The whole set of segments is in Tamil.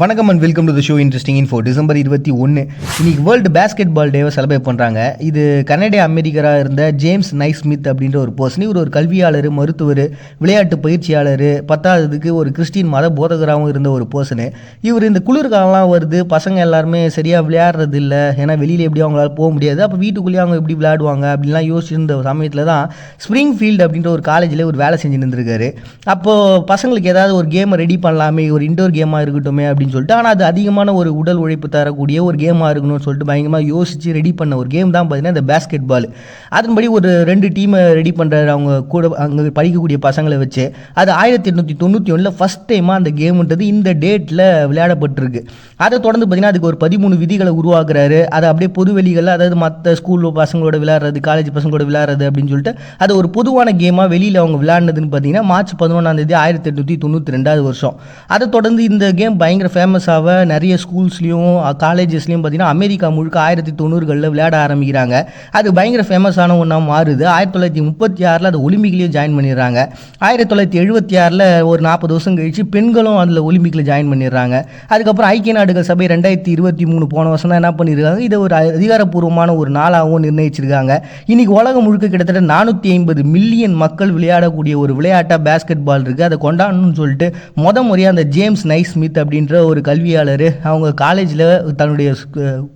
வணக்கம் and welcome to the show interesting info. December 21 இன்னைக்கு வேர்ல்டு பேஸ்கெட் பால் டேவை செலிப்ரேட் பண்ணுறாங்க. இது கனடிய அமெரிக்கராக இருந்த ஜேம்ஸ் நைஸ்மித் அப்படின்ற ஒரு பர்சன். இவர் ஒரு கல்வியாளர், மருத்துவர், விளையாட்டு பயிற்சியாளர், 10ஆவதுக்கு ஒரு கிறிஸ்டின் மத போதகராகவும் இருந்த ஒரு பர்சனு. இவர் இந்த குளிர்காலம்லாம் வருது, பசங்க எல்லாருமே சரியாக விளையாடுறது இல்லை, ஏன்னா வெளியில் எப்படி அவங்களால போக முடியாது, அப்போ வீட்டுக்குள்ளேயே அவங்க எப்படி விளையாடுவாங்க அப்படின்லாம் யோசிச்சிருந்த சமயத்தில் தான் ஸ்ப்ரிங் ஃபீல்டு அப்படின்ற ஒரு காலேஜில் ஒரு வேலை செஞ்சு இருந்திருக்காரு. அப்போது பசங்களுக்கு ஏதாவது ஒரு கேமை ரெடி பண்ணலாமே, ஒரு இன்டோர் கேமாக இருக்கட்டுமே அப்படின்னு சொல்லிட்டு, ஆனால் அது அதிகமான ஒரு உடல் உழைப்பு தரக்கூடிய ஒரு கேமாக இருக்கணும்னு சொல்லிட்டு பயங்கரமாக யோசித்து ரெடி பண்ண ஒரு கேம் தான் பார்த்தீங்கன்னா இந்த பேஸ்கெட் பால். அதன்படி ஒரு 2 டீமை ரெடி பண்ணுற அவங்க கூட அங்கே படிக்கக்கூடிய பசங்களை வச்சு அது 1891 ஃபஸ்ட் டைமாக அந்த கேமுன்றது இந்த டேட்டில் விளையாடப்பட்டிருக்கு. அதை தொடர்ந்து பார்த்தீங்கன்னா அதுக்கு ஒரு 13 விதிகளை உருவாக்குறாரு. அதை அப்படியே பொதுவெளிகளில், அதாவது மற்ற ஸ்கூல் பசங்களோட விளையாடுறது, காலேஜ் பசங்களோட விளையாடுறது அப்படின்னு சொல்லிட்டு அது ஒரு பொதுவான கேமாக வெளியில் அவங்க விளையாடுனதுன்னு பார்த்தீங்கன்னா மார்ச் 11 1892 அதை தொடர்ந்து இந்த கேம் பயங்கர ஃபேமஸாக நிறைய ஸ்கூல்ஸ்லையும் காலேஜஸ்லையும் பார்த்தீங்கன்னா அமெரிக்கா முழுக்க 1990களில் விளையாட ஆரம்பிக்கிறாங்க. அது பயங்கர ஃபேமஸான ஒன்றா மாறுது. 1936 அது ஒலிம்பிக்லேயும் ஜாயின் பண்ணிடுறாங்க. 1976 ஒரு 40 வருஷம் கழிச்சு பெண்களும் அதில் ஒலிம்பிக்கில் ஜாயின் பண்ணிடுறாங்க. அதுக்கப்புறம் ஐக்கிய நாடுகள் சபை 2023 போன வருஷம் தான் என்ன பண்ணியிருக்காங்க, இதை ஒரு அதிகாரப்பூர்வமான ஒரு நாளாகவும் நிர்ணயிச்சிருக்காங்க. இன்னைக்கு உலகம் முழுக்க கிட்டத்தட்ட 450 மில்லியன் மக்கள் விளையாடக்கூடிய ஒரு விளையாட்டாக பேஸ்கெட் பால் இருக்குது. அதை கொண்டாடணும்னு சொல்லிட்டு முறையாக அந்த ஜேம்ஸ் நைஸ்மித் அப்படின்ற ஒரு கல்வியாளர் அவங்க காலேஜில் தன்னுடைய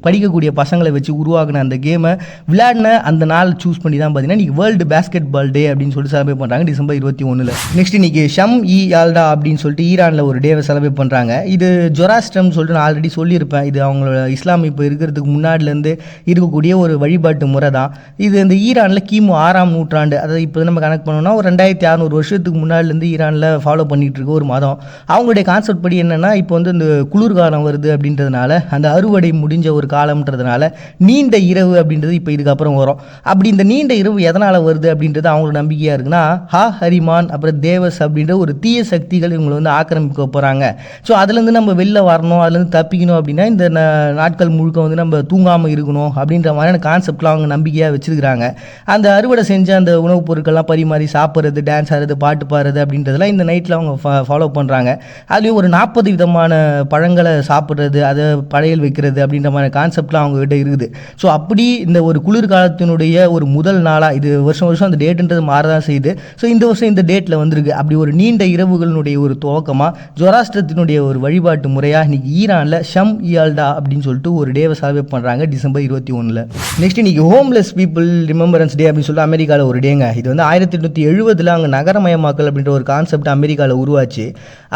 படிக்கக்கூடிய பசங்களை வச்சு உருவாக்கின அந்த கேமை விளையாடின அந்த நாள் சூஸ் பண்ணி தான் பார்த்தீங்கன்னா இன்றைக்கி வேர்ல்டு பேஸ்கெட் பால் டே அப்படின்னு சொல்லிட்டு செலிப்ரேட் பண்ணுறாங்க டிசம்பர் 21. நெக்ஸ்ட் இன்னைக்கு ஷம் இ யால்டா அப்படின்னு சொல்லிட்டு ஈரானில் ஒரு டேவை செலிப்ரேட் பண்ணுறாங்க. இது ஜொராஸ்ட்ரம் சொல்லிட்டு நான் ஆல்ரெடி சொல்லியிருப்பேன். இது அவங்களோட இஸ்லாம் இப்போ இருக்கிறதுக்கு முன்னாடிலேருந்து இருக்கக்கூடிய ஒரு வழிபாட்டு முறை தான். இது இந்த ஈரானில் கிமு 6ஆம் நூற்றாண்டு, அதாவது இப்போ நம்ம கனெக்ட் பண்ணோம்னா ஒரு 2600 வருஷத்துக்கு முன்னாடிலேருந்து ஈரானில் ஃபாலோ பண்ணிகிட்டு இருக்க ஒரு மதம். அவங்களுடைய கான்செப்ட் படி என்னென்னா, இப்போ வந்து இந்த குளிர்காலம் வருது அப்படின்றதுனால, அந்த அறுவடை முடிஞ்ச ஒரு காலம்ன்றதுனால நீண்ட இரவு அப்படின்றது இப்போ இதுக்கப்புறம் வரும். அப்படி இந்த நீண்ட இரவு எதனால் வருது அப்படின்றது அவங்களோட நம்பிக்கையாக இருக்குன்னா, ஹரிமான் அப்புறம் தேவஸ் அப்படின்ற ஒரு தீய சக்திகள் இவங்களை வந்து ஆக்கிரமிக்க போகிறாங்க. ஸோ அதுலேருந்து நம்ம வெளில வரணும், அதுலேருந்து தப்பிக்கணும் அப்படின்னா இந்த நாட்கள் முழுக்க வந்து நம்ம தூங்காமல் இருக்கணும் அப்படின்ற மாதிரியான கான்செப்ட்லாம் அவங்க நம்பிக்கையாக வச்சுருக்கிறாங்க. அந்த அறுவடை செஞ்ச அந்த உணவுப் பொருட்கள்லாம் பரிமாறி சாப்பிட்றது, டான்ஸ் ஆடுறது, பாட்டு பாடுறது அப்படின்றதெல்லாம் இந்த நைட்டில் அவங்க ஃபாலோ பண்ணுறாங்க. அதுலேயும் ஒரு 40 விதமான பழங்களை சாப்பிட்றது, அதை படையல் வைக்கிறது அப்படின்ற மாதிரி கான்செப்ட்லாம் அவங்ககிட்ட இருக்குது. ஸோ அப்படி இந்த ஒரு குளிர்காலத்தினுடைய ஒரு முதல் நாளாக இது வருஷம் அந்த டேட்டுன்றது மாறதான் செய்யுது. ஸோ இந்த வருஷம் இந்த டேட்டில் வந்திருக்கு. அப்படி ஒரு நீண்ட இரவுகளினுடைய ஒரு துவக்கமாக ஜொராஸ்ட்ரத்தினுடைய ஒரு வழிபாட்டு முறையாக இன்றைக்கி ஈரானில் ஷம் இயால்டா அப்படின்னு சொல்லிட்டு ஒரு டேவை செலிப்ரேட் பண்ணுறாங்க டிசம்பர் 21. நெக்ஸ்ட் இன்றைக்கி ஹோம்லெஸ் பீப்புள் ரிமெம்பரன்ஸ் டே அப்படின்னு சொல்லிட்டு அமெரிக்காவில் ஒரு டேங்க. இது வந்து 1870 அங்கே நகரமயமாக்கல் அப்படின்ற ஒரு கான்செப்ட் அமெரிக்காவில் உருவாச்சு.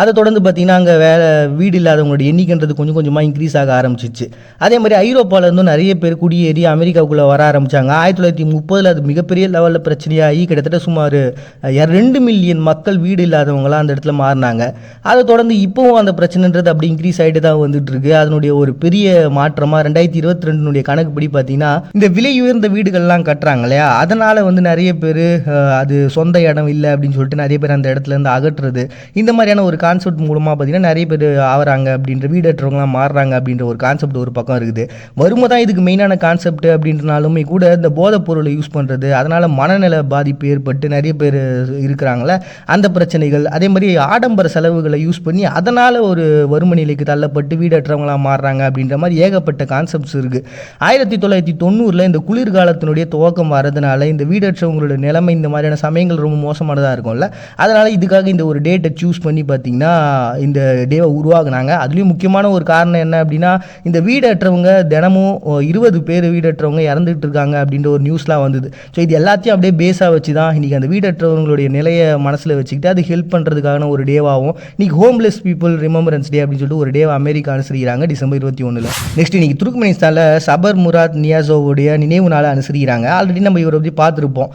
அதை தொடர்ந்து பார்த்திங்கன்னா அங்கே வீடு இல்லாதவங்களோட எண்ணிக்கைன்றது கொஞ்சம் கொஞ்சமாக இன்க்ரீஸ் ஆக ஆரம்பிச்சிச்சு. அதே மாதிரி ஐரோப்பாவிலேருந்து நிறைய பேர் குடியேறி அமெரிக்காவுக்குள்ளே வர ஆரம்பித்தாங்க. 1930 அது மிகப்பெரிய லெவலில் பிரச்சனையாகி கிட்டத்தட்ட சுமார் 2 மில்லியன் மக்கள் வீடு இல்லாதவங்களாம் அந்த இடத்துல மாறினாங்க. அதை தொடர்ந்து இப்போவும் அந்த பிரச்சனைன்றது அப்படி இன்க்ரீஸ் ஆகிட்டு தான் வந்துட்டு இருக்கு. அதனுடைய ஒரு பெரிய மாற்றமாக 2022 கணக்குப்படி பார்த்தீங்கன்னா இந்த விலை உயர்ந்த வீடுகள்லாம் கட்டுறாங்க இல்லையா, அதனால் வந்து நிறைய பேர் அது சொந்த இடம் இல்லை அப்படின்னு சொல்லிட்டு நிறைய பேர் அந்த இடத்துல இருந்து அகற்றுறது, இந்த மாதிரியான ஒரு கான்செப்ட் மூலமாக பார்த்தீங்கன்னா நிறைய பேர் ஆகிறாங்க அப்படின்ற வீடற்றவங்களாம் மாறுறாங்க அப்படின்ற ஒரு கான்செப்ட் ஒரு பக்கம் இருக்குது. வறுமை தான் இதுக்கு மெயினான கான்செப்ட் அப்படின்றனாலுமே கூட இந்த போதைப் பொருளை யூஸ் பண்ணுறது, அதனால் மனநல பாதிப்பு ஏற்பட்டு நிறைய பேர் இருக்கிறாங்களே அந்த பிரச்சனைகள், அதே மாதிரி ஆடம்பர செலவுகளை யூஸ் பண்ணி அதனால் ஒரு வறுமை நிலைக்கு தள்ளப்பட்டு வீடற்றவங்களாக மாறுறாங்க அப்படின்ற மாதிரி ஏகப்பட்ட கான்செப்ட்ஸ் இருக்குது. 1990 இந்த குளிர்காலத்தினுடைய துவக்கம் வரதுனால இந்த வீடற்றவங்களோட நிலைமை இந்த மாதிரியான சமயங்கள் ரொம்ப மோசமானதாக இருக்கும்ல, அதனால் இதுக்காக இந்த ஒரு டேட்டை சூஸ் பண்ணி பார்த்திங்கன்னா இந்த டேவை உருவாக்குனாங்க. அதுலேயும் முக்கியமான ஒரு காரணம் என்ன அப்படின்னா, இந்த வீடற்றவங்க தினமும் 20 பேர் வீடற்றவங்க இறந்துட்டு இருக்காங்க அப்படின்ற ஒரு நியூஸ்லாம் வந்தது. ஸோ இது எல்லாத்தையும் அப்படியே பேஸாக வச்சு தான் இன்றைக்கி அந்த வீடற்றவங்களுடைய நிலையை மனசில் வச்சுக்கிட்டு அது ஹெல்ப் பண்ணுறதுக்கான ஒரு டேவாகவும் இன்றைக்கி ஹோம்லெஸ் பீப்புள் ரிமெம்பரன்ஸ் டே அப்படின்னு சொல்லிட்டு ஒரு டேவை அமெரிக்கா அனுசரிக்கிறாங்க டிசம்பர் 21. நெக்ஸ்ட் இன்றைக்கி துர்க்மெனிஸ்தானில் சபர் முராத் நியாசோவுடைய நினைவு நாளை அனுசரிக்கிறாங்க. ஆல்ரெடி நம்ம இவரை பற்றி பார்த்துருப்போம்.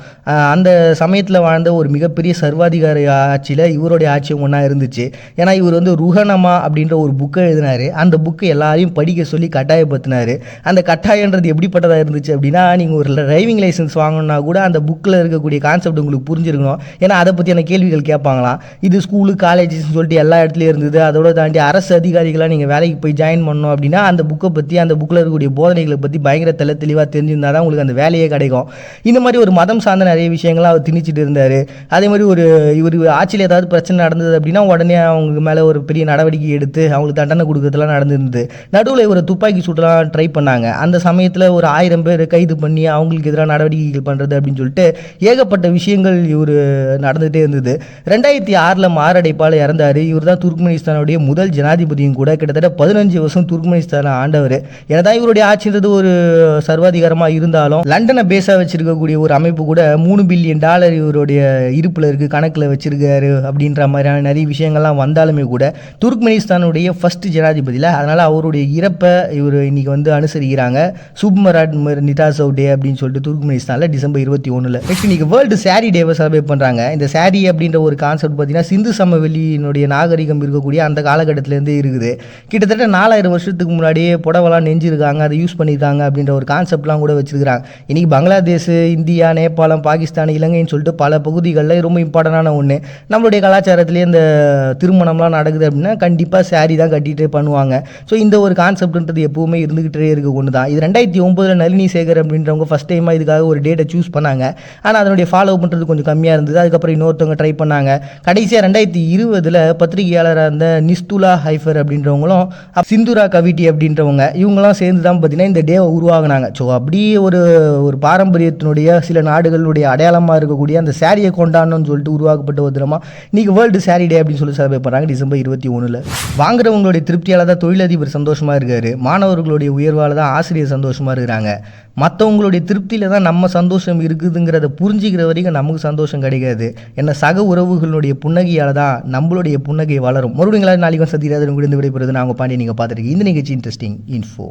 அந்த சமயத்தில் வாழ்ந்த ஒரு மிகப்பெரிய சர்வாதிகார ஆட்சியில் இவருடைய ஆட்சியும் ஒன்றா இருந்துச்சு. ஏன்னா இவர் வந்து ருஹனமா அப்படின்ற ஒரு புக்கை எழுதினார். அந்த புக்கை எல்லாரையும் படிக்க சொல்லி கட்டாயப்படுத்தினார். அந்த கட்டாயன்றது எப்படிப்பட்டதாக இருந்துச்சு அப்படின்னா, நீங்கள் ஒரு டிரைவிங் லைசன்ஸ் வாங்கணுன்னா கூட அந்த புக்கில் இருக்கக்கூடிய கான்செப்ட் உங்களுக்கு புரிஞ்சிருக்கணும். ஏன்னா அதை பற்றியான கேள்விகள் கேட்பாங்களாம். இது ஸ்கூலு காலேஜஸ்ன்னு சொல்லிட்டு எல்லா இடத்துலையும் இருந்தது. அதோட தாண்டி அரசு அதிகாரிகளாக நீங்கள் வேலைக்கு போய் ஜாயின் பண்ணணும் அப்படின்னா அந்த புக்கை பற்றி, அந்த புக்கில் இருக்கக்கூடிய போதனைகளை பற்றி பயங்கர தெளிவாக தெரிஞ்சிருந்தால் தான் உங்களுக்கு அந்த வேலையே கிடைக்கும். இந்த மாதிரி ஒரு மதம் சார்ந்த நிறைய விஷயங்கள்லாம் அவர் திணிச்சிட்டு இருந்தார். அதே மாதிரி இவர் ஆட்சியில் ஏதாவது பிரச்சனை நடந்தது அப்படின்னா உடனே அவங்க மேலே ஒரு பெரிய நடவடிக்கை எடுத்து சேர்த்து அவங்களுக்கு தண்டனை கொடுக்கறதுலாம் நடந்திருந்தது. நடுவில் இவரை துப்பாக்கி சூட்டெல்லாம் ட்ரை பண்ணாங்க. அந்த சமயத்தில் ஒரு 1000 பேர் கைது பண்ணி அவங்களுக்கு எதிராக நடவடிக்கைகள் பண்ணுறது அப்படின்னு சொல்லிட்டு ஏகப்பட்ட விஷயங்கள் இவர் நடந்துகிட்டே இருந்தது. 2006 மாரடைப்பால் இறந்தார். இவர் தான் துர்க்மெனிஸ்தானுடைய முதல் ஜனாதிபதியும் கூட. கிட்டத்தட்ட 15 வருஷம் துர்க்மெனிஸ்தானை ஆண்டவர். ஏன்னா இவருடைய ஆட்சின்றது ஒரு சர்வாதிகாரமாக இருந்தாலும் லண்டனை பேஸாக வச்சிருக்கக்கூடிய ஒரு அமைப்பு கூட $3 பில்லியன் இவருடைய இருப்பில் இருக்குது, கணக்கில் வச்சிருக்காரு அப்படின்ற மாதிரியான நிறைய விஷயங்கள்லாம் வந்தாலுமே கூட துர்க்மெனிஸ்தானுடைய ஃபர்ஸ்ட் ஜனாதிபதியில். அதனால் அவருடைய இறப்பை இவர் இன்னைக்கு வந்து அனுசரிக்கிறாங்க. சுப்மராட் நிதாசவ் டே அப்படின்னு சொல்லிட்டு துர்க்மெனிஸ்தானில் டிசம்பர் 21. நெக்ஸ்ட் இன்னைக்கு வேர்ல்டு சாரி டேவை செலிப்ரேட் பண்ணுறாங்க. இந்த சாரி அப்படின்ற ஒரு கான்செப்ட் பார்த்தீங்கன்னா சிந்து சமவெளியினுடைய நாகரிகம் இருக்கக்கூடிய அந்த காலகட்டத்திலேருந்து இருக்குது. கிட்டத்தட்ட 4000 வருஷத்துக்கு முன்னாடியே புடவெல்லாம் நெஞ்சிருக்காங்க, அதை யூஸ் பண்ணியிருக்காங்க அப்படின்ற ஒரு கான்செப்ட்லாம் கூட வச்சிருக்காங்க. இன்னைக்கு பங்களாதேஷ், இந்தியா, நேபாளம், பாகிஸ்தான், இலங்கைன்னு சொல்லிட்டு பல பகுதிகளில் ரொம்ப இம்பார்ட்டண்டான ஒன்று. நம்மளுடைய கலாச்சாரத்திலே இந்த திருமணம்லாம் நடக்குது அப்படின்னா கண்டிப்பாக சாரி தான் கட்டிகிட்டே பண்ணுவாங்க. ஸோ இந்த ஒரு கான்செப்ட்ன்றது எப்பவுமே இருந்துகிட்டே இருக்க ஒன்று தான். இது 2009 நளினி சேகர் அப்படின்றவங்க ஃபஸ்ட் டைமாக இதுக்காக ஒரு டேட்டை சூஸ் பண்ணாங்க. ஆனால் அதனுடைய ஃபாலோ பண்ணுறது கொஞ்சம் கம்மியாக இருந்தது. அதுக்கப்புறம் இன்னொருத்தவங்க ட்ரை பண்ணாங்க. கடைசியாக 2020 பத்திரிகையாளராக இருந்த நிஸ்துலா ஹைஃபர் அப்படின்றவங்களும் சிந்துரா கவிட்டி அப்படின்றவங்க இவங்களாம் சேர்ந்து தான் பார்த்தீங்கன்னா இந்த டேவை உருவாகினாங்க. ஸோ அப்படியே ஒரு பாரம்பரியத்தினுடைய சில நாடுகளுடைய அடையாளமாக இருக்கக்கூடிய அந்த சாரியை கொண்டாடணும்னு சொல்லிட்டு உருவாக்கப்பட்ட ஒரு தினமாக இன்றைக்கி வேர்ல்டு சாரி டே அப்படின்னு சொல்லி செலிப்ரேட் பண்ணுறாங்க டிசம்பர் 21. வாங்குறவங்களுடைய திருப்தியால் தான் தொழிலதிபர் சந்தோஷமாக இருக்காரு. மாணவர்களுடைய உயர்வால் தான் ஆசிரியர் சந்தோஷமாக இருக்கிறாங்க. மற்றவங்களுடைய திருப்தியில் தான் நம்ம சந்தோஷம் இருக்குதுங்கிறத புரிஞ்சிக்கிற வரைக்கும் நமக்கு சந்தோஷம் கிடைக்காது. என்ன சக உறவுகளுடைய புன்னகையால் தான் நம்மளுடைய புன்னகை வளரும். மறுபடியும் நாளைக்கு சந்திக்கிறது உங்களுக்கு விடைபெறுது. நான் உங்கள் பாண்டிய நீங்கள் பார்த்துருக்கீங்க. இந்த நிகழ்ச்சி இன்ட்ரெஸ்டிங் இன்ஃபோ.